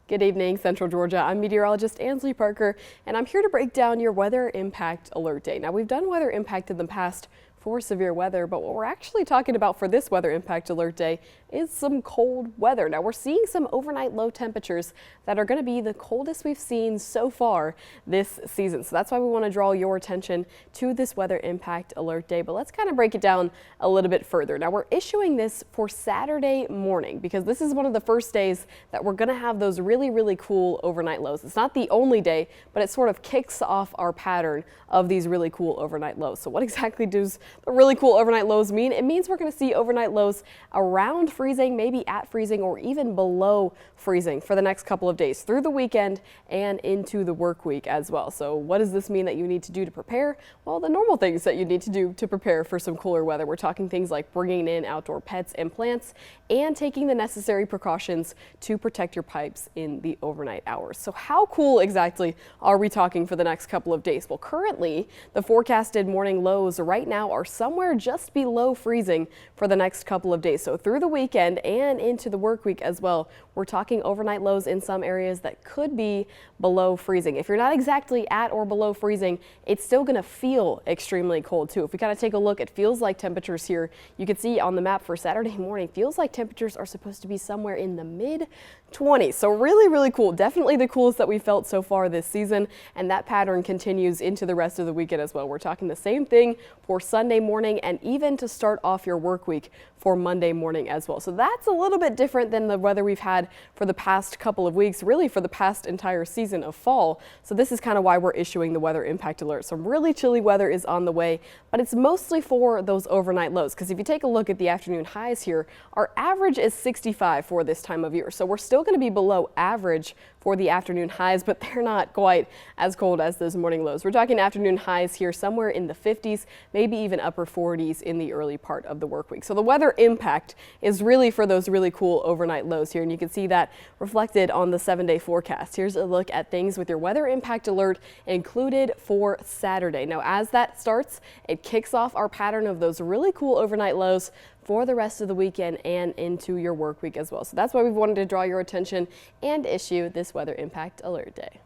Good evening, Central Georgia. I'm meteorologist Ansley Parker, and I'm here to break down your weather impact alert day. Now, we've done weather impact in the past for severe weather, but what we're actually talking about for this weather impact alert day is some cold weather. Now, we're seeing some overnight low temperatures that are going to be the coldest we've seen so far this season. So that's why we want to draw your attention to this weather impact alert day. But let's kind of break it down a little bit further. Now, we're issuing this for Saturday morning because this is one of the first days that we're going to have those really cool overnight lows. It's not the only day, but it sort of kicks off our pattern of these really cool overnight lows. So what exactly does the really cool overnight lows mean? It means we're going to see overnight lows around freezing, maybe at freezing, or even below freezing for the next couple of days through the weekend and into the work week as well. So what does this mean that you need to do to prepare? Well, the normal things that you need to do to prepare for some cooler weather. We're talking things like bringing in outdoor pets and plants and taking the necessary precautions to protect your pipes in the overnight hours. So how cool exactly are we talking for the next couple of days? Well, currently the forecasted morning lows right now are somewhere just below freezing for the next couple of days. So through the weekend and into the work week as well, we're talking overnight lows in some areas that could be below freezing. If you're not exactly at or below freezing, it's still going to feel extremely cold too. If we kind of take a look, it feels like temperatures here, you can see on the map for Saturday morning, feels like temperatures are supposed to be somewhere in the mid-20s. So really cool. Definitely the coolest that we felt so far this season, and that pattern continues into the rest of the weekend as well. We're talking the same thing for Sunday morning and even to start off your work week for Monday morning as well. So that's a little bit different than the weather we've had for the past couple of weeks, really for the past entire season of fall. So this is kind of why we're issuing the weather impact alert. Some really chilly weather is on the way, but it's mostly for those overnight lows. Because if you take a look at the afternoon highs here, our average is 65 for this time of year. So we're still going to be below average for the afternoon highs, but they're not quite as cold as those morning lows. We're talking afternoon highs here somewhere in the 50s, maybe even upper 40s in the early part of the work week. So the weather impact is really for those really cool overnight lows here, and you can see that reflected on the 7-day forecast. Here's a look at things with your weather impact alert included for Saturday. Now, as that starts, it kicks off our pattern of those really cool overnight lows for the rest of the weekend and into your work week as well. So that's why we've wanted to draw your attention and issue this weather impact alert day.